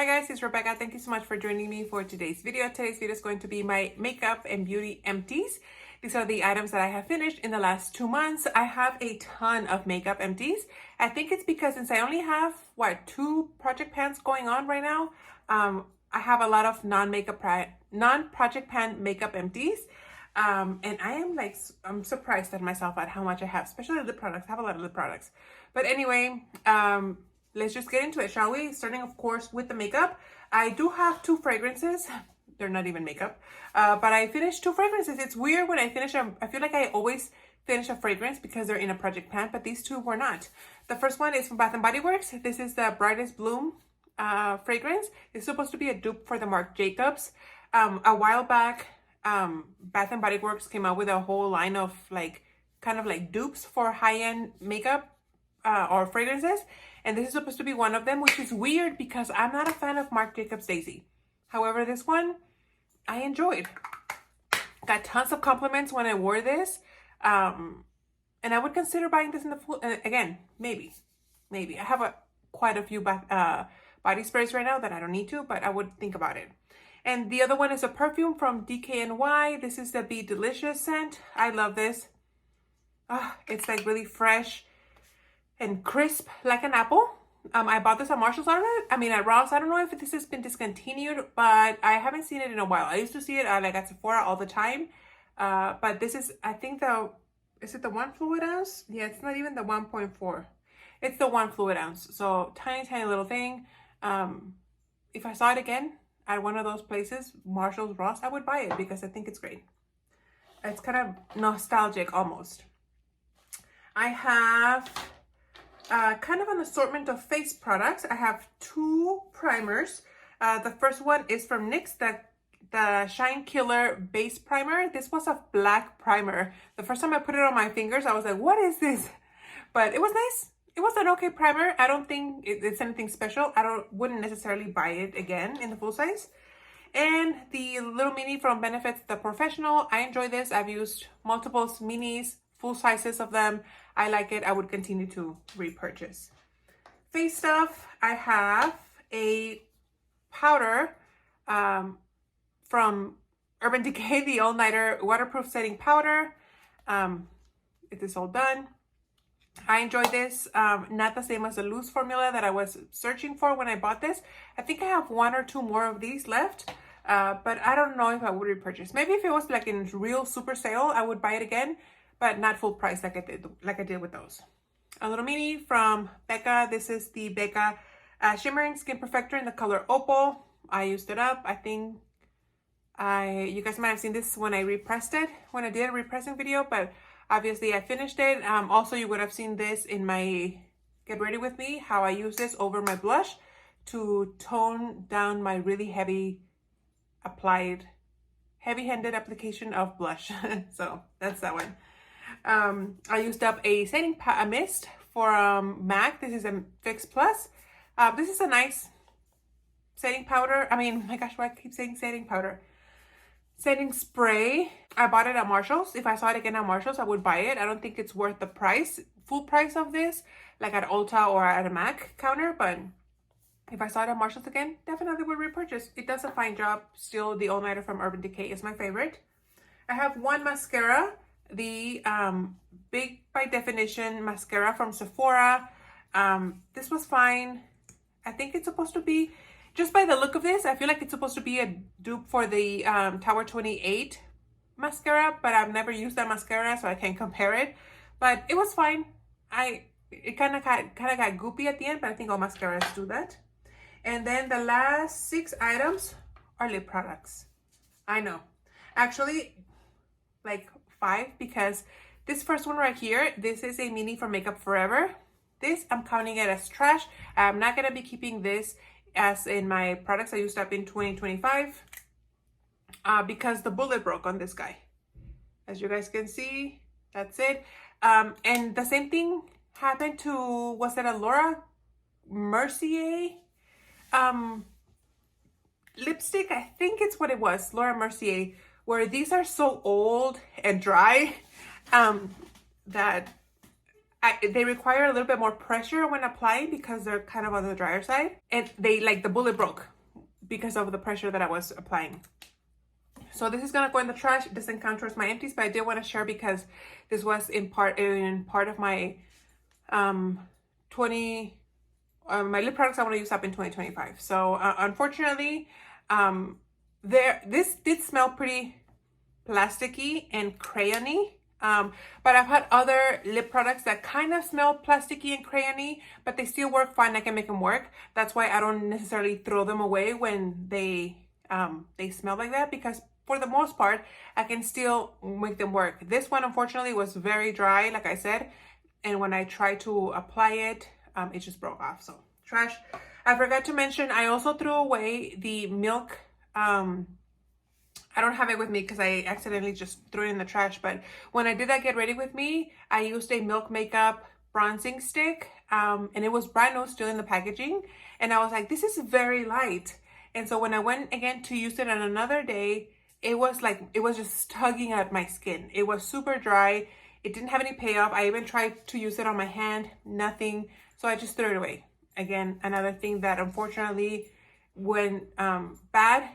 Hi guys, it's Rebecca. Thank you so much for joining me for today's video. Today's video is going to be my makeup and beauty empties. These are the items that I have finished in the last 2 months. I have a ton of makeup empties. I think it's because since I only have, 2 project pans going on right now, I have a lot of non-project pan makeup empties. And I'm surprised at myself at how much I have, especially lip products. I have a lot of lip products. But anyway, let's just get into it, shall we? Starting, of course, with the makeup. I do have 2 fragrances. They're not even makeup. But I finished 2 fragrances. It's weird when I finish them. I feel like I always finish a fragrance because they're in a project pan, but these 2 were not. The first one is from Bath & Body Works. This is the Brightest Bloom fragrance. It's supposed to be a dupe for the Marc Jacobs. A while back, Bath & Body Works came out with a whole line of kind of like dupes for high-end makeup or fragrances. And this is supposed to be one of them, which is weird because I'm not a fan of Marc Jacobs Daisy. However, this one I enjoyed. Got tons of compliments when I wore this. And I would consider buying this in the full, again, maybe. I have quite a few body sprays right now that I don't need to, but I would think about it. And the other one is a perfume from DKNY. This is the Be Delicious scent. I love this. It's like really fresh and crisp like an apple. I bought this at Marshall's at Ross. I don't know if this has been discontinued, but I haven't seen it in a while. I used to see it at Sephora all the time. But this is, I think is it the 1 fluid ounce? Yeah, it's not even the 1.4. It's the 1 fluid ounce. So tiny little thing. If I saw it again at one of those places, Marshall's, Ross, I would buy it because I think it's great. It's kind of nostalgic almost. I have kind of an assortment of face products. I have 2 primers. The first one is from NYX, the Shine Killer Base Primer. This was a black primer. The first time I put it on my fingers, I was like, what is this? But it was nice. It was an okay primer. I don't think it's anything special. Wouldn't necessarily buy it again in the full size. And the little mini from Benefits, the Professional. I enjoy this. I've used multiple minis, full sizes of them. I like it. I would continue to repurchase. Face stuff. I have a powder from Urban Decay, the All Nighter Waterproof Setting Powder. It is all done. I enjoy this. Not the same as the loose formula that I was searching for when I bought this. I think I have 1 or 2 more of these left. But I don't know if I would repurchase. Maybe if it was like in real super sale, I would buy it again, but not full price like I did with those. A little mini from Becca. This is the Becca Shimmering Skin Perfector in the color Opal. I used it up. I think you guys might have seen this when I repressed it, when I did a repressing video, but obviously I finished it. Also, you would have seen this in my Get Ready With Me, how I use this over my blush to tone down my really heavy-handed application of blush. So that's that one. I used up a setting mist for MAC. This is a Fix Plus. This is a nice setting powder. My gosh, why I keep saying setting powder? Setting spray. I bought it at Marshall's. If I saw it again at Marshall's, I would buy it. I don't think it's worth the full price of this, like at Ulta or at a MAC counter, but if I saw it at Marshall's again, definitely would repurchase. It does a fine job. Still, the All Nighter from Urban Decay is my favorite. I have 1 mascara, the Big by Definition mascara from Sephora. This was fine. I think it's supposed to be, just by the look of this, I feel like it's supposed to be a dupe for the Tower 28 mascara, but I've never used that mascara, so I can't compare it. But it was fine. It kind of got goopy at the end, but I think all mascaras do that. And then the last 6 items are lip products. I know. Actually, like 5, because this first one right here, this is a mini from Makeup Forever. This, I'm counting it as trash. I'm not going to be keeping this as in my products I used up in 2025 because the bullet broke on this guy. As you guys can see, that's it. And the same thing happened to, was it a Laura Mercier lipstick? I think it's what it was, Laura Mercier, where these are so old and dry that they require a little bit more pressure when applying because they're kind of on the drier side. And they, like, the bullet broke because of the pressure that I was applying. So this is gonna go in the trash. It doesn't count towards my empties, but I did want to share because this was in part of my my lip products I want to use up in 2025. So unfortunately, this did smell pretty plasticky and crayony. But I've had other lip products that kind of smell plasticky and crayony, but they still work fine. I can make them work. That's why I don't necessarily throw them away when they smell like that, because for the most part, I can still make them work. This one, unfortunately, was very dry, like I said. And when I tried to apply it, it just broke off. So trash. I forgot to mention, I also threw away the milk. I don't have it with me because I accidentally just threw it in the trash. But when I did that Get Ready With Me, I used a Milk Makeup bronzing stick. And it was brand new, still in the packaging. And I was like, this is very light. And so when I went again to use it on another day, it was just tugging at my skin. It was super dry. It didn't have any payoff. I even tried to use it on my hand, nothing. So I just threw it away. Again, another thing that unfortunately went bad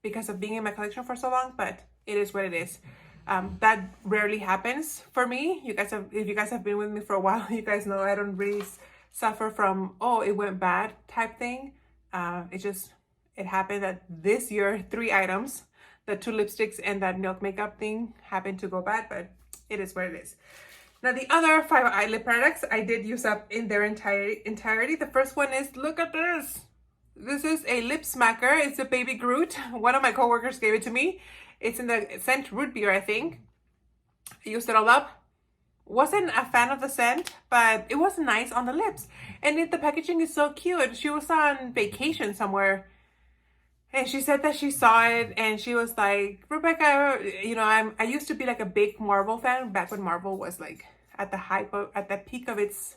because of being in my collection for so long, but it is what it is. That rarely happens for me. If you guys have been with me for a while, you guys know I don't really suffer from, oh, it went bad type thing. It happened that this year, 3 items, the 2 lipsticks and that milk makeup thing happened to go bad, but it is what it is. Now the other 5 eye lip products I did use up in their entirety. The first one is, look at this. This is a lip smacker. It's a Baby Groot. One of my coworkers gave it to me. It's in the scent root beer, I think. I used it all up. Wasn't a fan of the scent, but it was nice on the lips. And the packaging is so cute. She was on vacation somewhere, and she said that she saw it and she was like, Rebecca, you know, I used to be like a big Marvel fan back when Marvel was like at the peak of its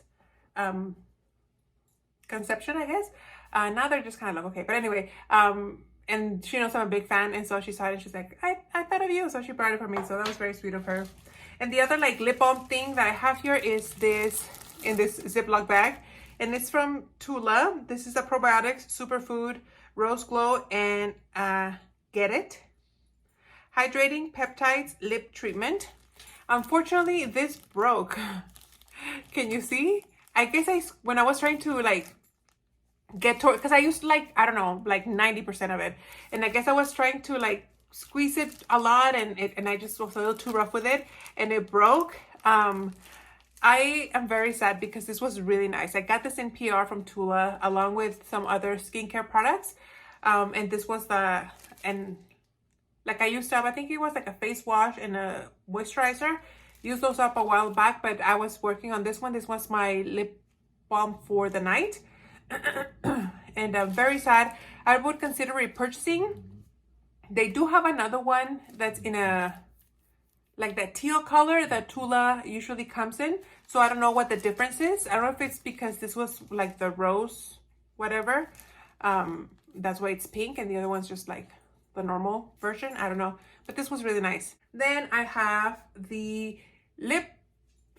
conception, I guess. Now they're just kind of like, okay, but anyway, and she knows I'm a big fan, and so she saw it and she's like, I thought of you, so she brought it for me. So that was very sweet of her. And the other like lip balm thing that I have here is this in this Ziploc bag, and it's from Tula. This is a probiotics superfood rose glow and Get It hydrating peptides lip treatment. Unfortunately, this broke. Can you see? I guess when I was trying to like get to, because I used like, I don't know, like 90% of it, and I guess I was trying to like squeeze it a lot, and I just was a little too rough with it, and it broke. I am very sad because this was really nice. I got this in PR from Tula along with some other skincare products, and this was like I used up, I think it was like a face wash and a moisturizer. Used those up a while back, but I was working on this one. This was my lip balm for the night. And I'm very sad. I would consider repurchasing. They do have another one that's in a like that teal color that Tula usually comes in. So I don't know what the difference is. I don't know if it's because this was like the rose whatever. That's why it's pink, and the other one's just like the normal version. I don't know, but this was really nice. Then I have the lip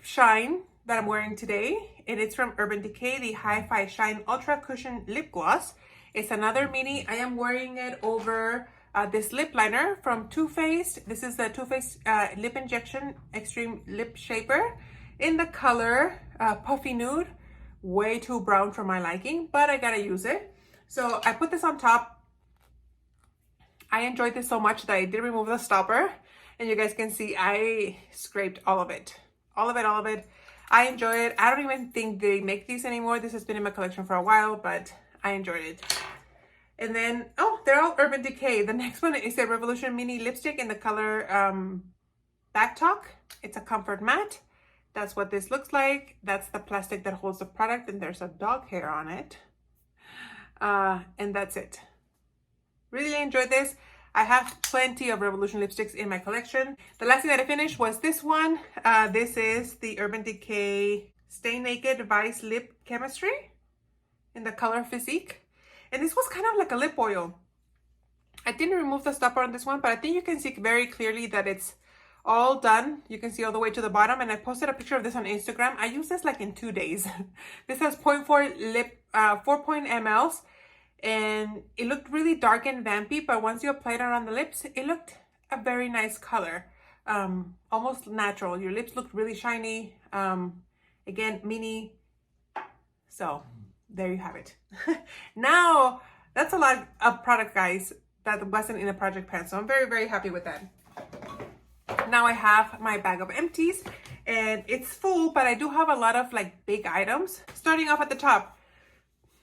shine that I'm wearing today, and it's from Urban Decay, the Hi-Fi Shine Ultra Cushion Lip Gloss. It's another mini. I am wearing it over this lip liner from Too Faced. This is the Too Faced Lip Injection Extreme Lip Shaper in the color Puffy Nude. Way too brown for my liking, but I gotta use it. So I put this on top. I enjoyed this so much that I did remove the stopper, and you guys can see I scraped all of it. All of it. I enjoy it. I don't even think they make these anymore. This has been in my collection for a while, but I enjoyed it. And then, oh, they're all Urban Decay. The next one is a Revolution Mini Lipstick in the color Back Talk. It's a comfort matte. That's what this looks like. That's the plastic that holds the product, and there's a dog hair on it. And that's it. Really enjoyed this. I have plenty of Revolution lipsticks in my collection. The last thing that I finished was this one. This is the Urban Decay Stay Naked Vice Lip Chemistry in the color Physique. And this was kind of like a lip oil. I didn't remove the stopper on this one, but I think you can see very clearly that it's all done. You can see all the way to the bottom, and I posted a picture of this on Instagram. I used this like in 2 days. This has 0.4 lip 4 mLs, and it looked really dark and vampy, but once you applied it on the lips, it looked a very nice color, almost natural. Your lips looked really shiny, again, mini. So there you have it. Now that's a lot of product, guys, that wasn't in a project pan, so I'm very, very happy with that. Now I have my bag of empties, and it's full, but I do have a lot of like big items. Starting off at the top,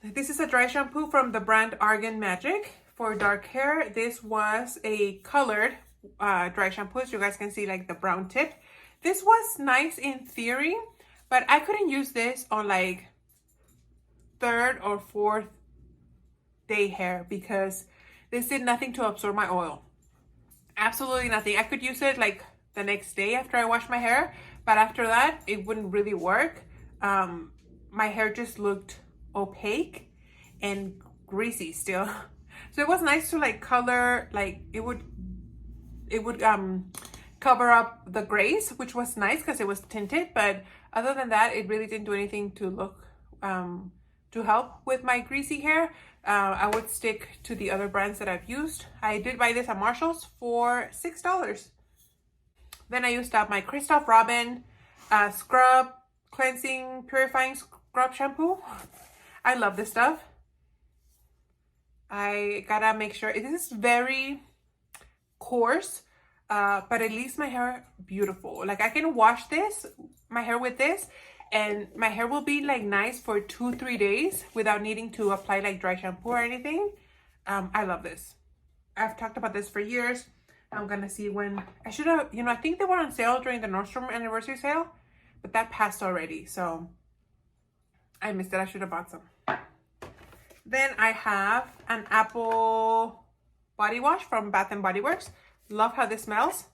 this is a dry shampoo from the brand Argan Magic for dark hair. This was a colored dry shampoo, as you guys can see, like the brown tip. This was nice in theory, but I couldn't use this on like 3rd or 4th day hair because this did nothing to absorb my oil. Absolutely nothing. I could use it like the next day after I wash my hair, but after that it wouldn't really work. My hair just looked opaque and greasy still. So it was nice to like color, like it would cover up the grays, which was nice because it was tinted, but other than that it really didn't do anything to look to help with my greasy hair. I would stick to the other brands that I've used. I did buy this at Marshall's for $6. Then I used up my Christoph Robin scrub cleansing purifying scrub shampoo. I love this stuff. I gotta make sure this is very coarse, but it leaves my hair beautiful. Like I can wash my hair with this, and my hair will be like nice for 2-3 days without needing to apply like dry shampoo or anything. I love this. I've talked about this for years. I'm gonna see when I should have, I think they were on sale during the Nordstrom anniversary sale, but that passed already, so I missed it. I should have bought some. Then I have an apple body wash from Bath and Body Works. Love how this smells.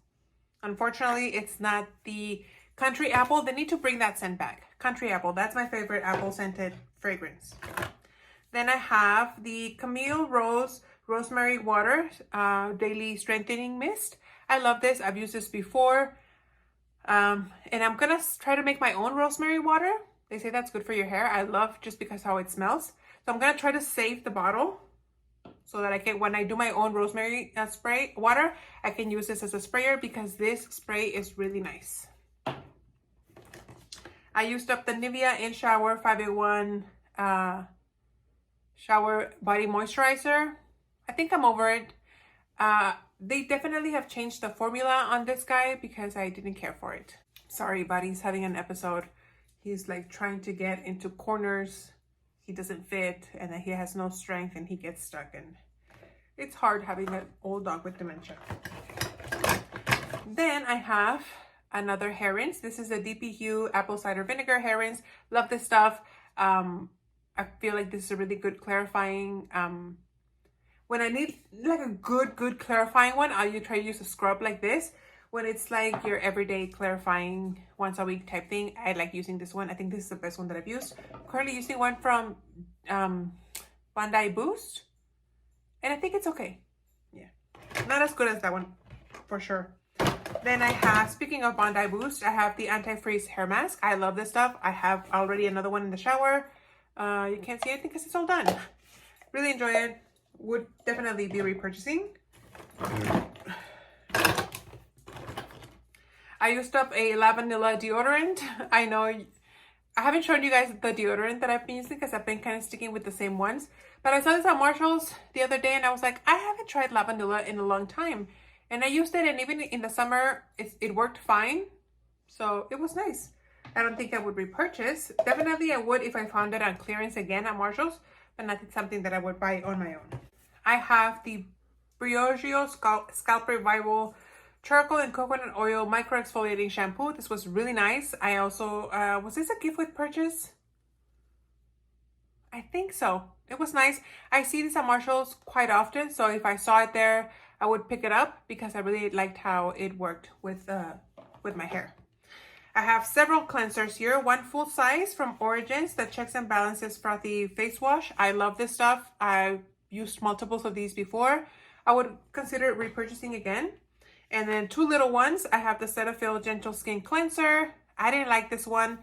Unfortunately, it's not the Country Apple. They need to bring that scent back. Country Apple, that's my favorite apple scented fragrance. Then I have the Camille Rose Rosemary Water Daily Strengthening Mist. I love this. I've used this before. And I'm gonna try to make my own rosemary water. They say that's good for your hair. I love just because how it smells. So I'm gonna try to save the bottle so that I can, when I do my own rosemary spray water, I can use this as a sprayer because this spray is really nice. I used up the Nivea In Shower 5-in-1 Shower Body Moisturizer. I think I'm over it. They definitely have changed the formula on this guy because I didn't care for it. Sorry, buddy's having an episode. He's like trying to get into corners. He doesn't fit, and then he has no strength, and he gets stuck, and it's hard having an old dog with dementia. Then I have another hair rinse. This is a DP Hue apple cider vinegar hair rinse. Love this stuff. I feel like this is a really good clarifying. When I need like a good clarifying one, I'll try to use a scrub like this. When it's like your everyday clarifying once a week type thing, I like using this one. I think this is the best one that I've used. I'm currently using one from Bondi Boost, and I think it's okay. Yeah, not as good as that one for sure. Then I have, speaking of Bondi Boost, I have the anti-freeze hair mask. I love this stuff. I have already another one in the shower. You can't see anything because it's all done. Really enjoy it. Would definitely be repurchasing. I used up a Lavanilla deodorant. I know I haven't shown you guys the deodorant that I've been using because I've been kind of sticking with the same ones. But I saw this at Marshall's the other day and I was like, I haven't tried Lavanilla in a long time. And I used it, and even in the summer, it worked fine. So it was nice. I don't think I would repurchase. Definitely I would if I found it on clearance again at Marshall's, but not something that I would buy on my own. I have the Briogeo Scalp Revival Charcoal and Coconut Oil Micro Exfoliating Shampoo. This was really nice. I also, was this a gift with purchase? I think so. It was nice. I see this at Marshall's quite often, so if I saw it there, I would pick it up because I really liked how it worked with my hair. I have several cleansers here. One full size from Origins, the Checks and Balances Frothy Face Wash. I love this stuff. I've used multiples of these before. I would consider repurchasing again. And then two little ones. I have the Cetaphil Gentle Skin Cleanser. I didn't like this one.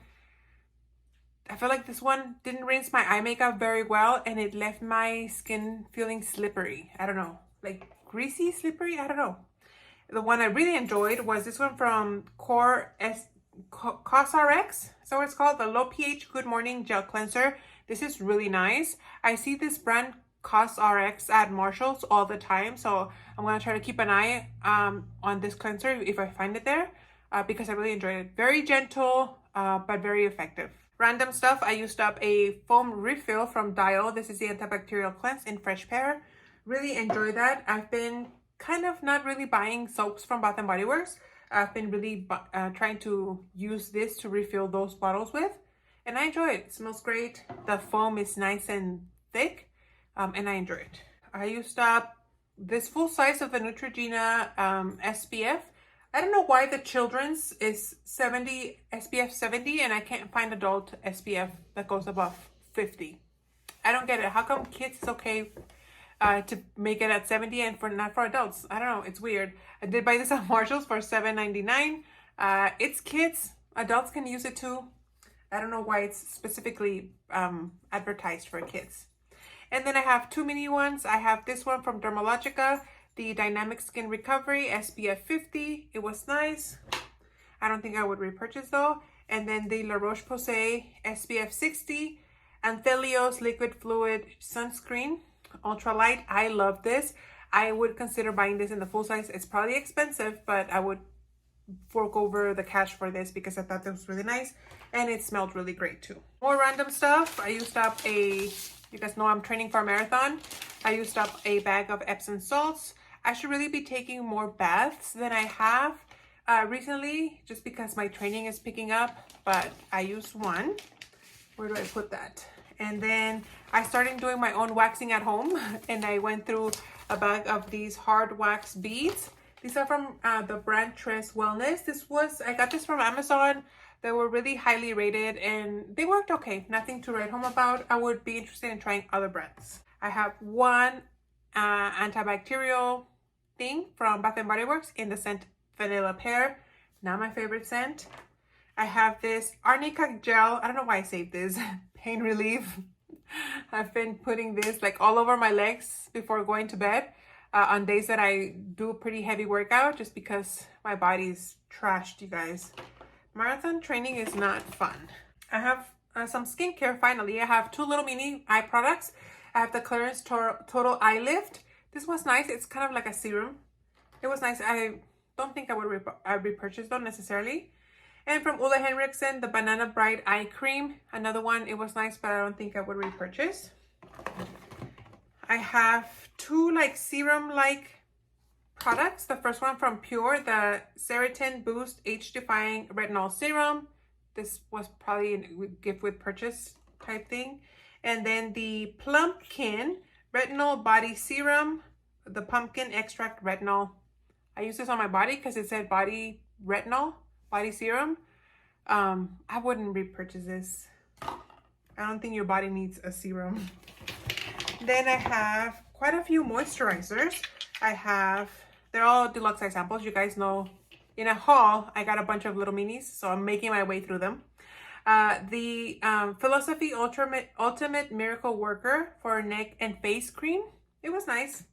I feel like this one didn't rinse my eye makeup very well, and it left my skin feeling slippery. I don't know, like greasy, slippery, I don't know. The one I really enjoyed was this one from CosRx. So it's called the Low pH Good Morning Gel Cleanser. This is really nice. I see this brand CosRx at Marshall's all the time, so I'm gonna try to keep an eye on this cleanser if I find it there, because I really enjoyed it. Very gentle, but very effective. Random stuff, I used up a foam refill from Dial. This is the antibacterial cleanse in fresh pear. Really enjoy that. I've been kind of not really buying soaps from Bath & Body Works. I've been really trying to use this to refill those bottles with, and I enjoy it. It smells great. The foam is nice and thick, and I enjoy it. I used up this full size of the Neutrogena SPF. I don't know why the children's is SPF 70 and I can't find adult SPF that goes above 50. I don't get it. How come kids is okay to make it at 70 and not for adults? I don't know. It's weird. I did buy this at Marshall's for $7.99. It's kids. Adults can use it too. I don't know why it's specifically advertised for kids. And then I have two mini ones. I have this one from Dermalogica, the Dynamic Skin Recovery SPF 50. It was nice. I don't think I would repurchase though. And then the La Roche-Posay SPF 60 Anthelios Liquid Fluid Sunscreen Ultralight. I love this. I would consider buying this in the full size. It's probably expensive, but I would fork over the cash for this because I thought this was really nice. And it smelled really great too. More random stuff. I used up you guys know I'm training for a marathon. I used up a bag of Epsom salts. I should really be taking more baths than I have recently, just because my training is picking up, but I used one. Where do I put that? And then I started doing my own waxing at home, and I went through a bag of these hard wax beads. These are from the brand Tres Wellness. I got this from Amazon. They were really highly rated and they worked okay. Nothing to write home about. I would be interested in trying other brands. I have one antibacterial thing from Bath & Body Works in the scent Vanilla Pear. Not my favorite scent. I have this Arnica Gel. I don't know why I saved this. Pain relief. I've been putting this like all over my legs before going to bed on days that I do a pretty heavy workout, just because my body's trashed, you guys. Marathon training is not fun. I have some skincare finally. I have two little mini eye products. I have the Clarins Total Eye Lift. This was nice. It's kind of like a serum. It was nice. I don't think I would repurchase though necessarily. And from Ole Henriksen, the Banana Bright Eye Cream. Another one. It was nice, but I don't think I would repurchase. I have two like serum-like products. The first one from Pure, the Ceratin Boost Age-Defying Retinol Serum. This was probably a gift with purchase type thing. And then the Plumpkin Retinol Body Serum, the Pumpkin Extract Retinol. I use this on my body because it said body retinol, body serum. I wouldn't repurchase this. I don't think your body needs a serum. Then I have quite a few moisturizers. They're all deluxe size samples. You guys know in a haul, I got a bunch of little minis, so I'm making my way through them. The Philosophy Ultimate Miracle Worker for neck and face cream. It was nice.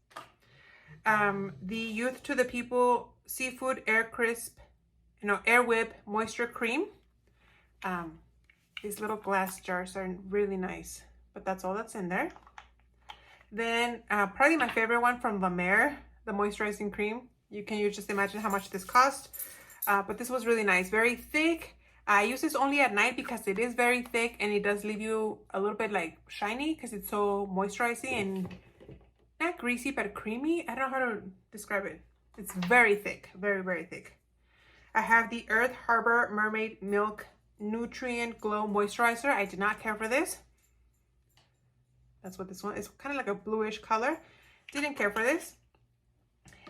The Youth to the People Seafood Air Whip Moisture Cream. These little glass jars are really nice, but that's all that's in there. Then probably my favorite one from La Mer, the moisturizing cream. You just imagine how much this cost, but this was really nice. Very thick. I use this only at night because it is very thick and it does leave you a little bit like shiny because it's so moisturizing and not greasy but creamy. I don't know how to describe it. It's very thick, very, very thick. I have the Earth Harbor Mermaid Milk Nutrient Glow Moisturizer. I did not care for this. That's what this one is. Kind of like a bluish color. Didn't care for this.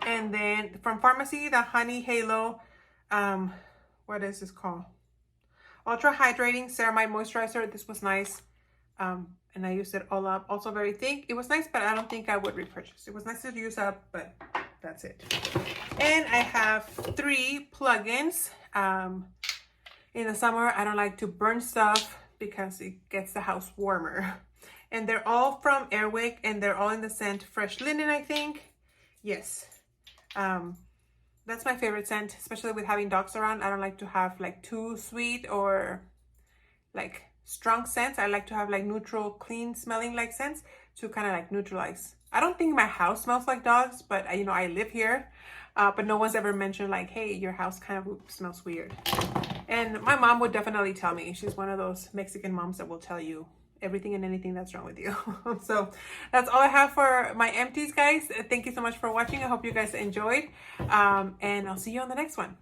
And then from Pharmacy, the Honey Halo, what is this called? Ultra Hydrating Ceramide Moisturizer. This was nice. And I used it all up. Also very thick. It was nice, but I don't think I would repurchase. It was nice to use up, but that's it. And I have 3 plugins. In the summer, I don't like to burn stuff because it gets the house warmer. And they're all from Airwick, and they're all in the scent Fresh Linen, I think. Yes. That's my favorite scent, especially with having dogs around. I don't like to have like too sweet or like strong scents. I like to have like neutral, clean smelling like scents to kind of like neutralize. I don't think my house smells like dogs, but you know, I live here. But no one's ever mentioned like, hey, your house kind of smells weird. And my mom would definitely tell me. She's one of those Mexican moms that will tell you everything and anything that's wrong with you. So that's all I have for my empties, guys. Thank you so much for watching. I hope you guys enjoyed. And I'll see you on the next one.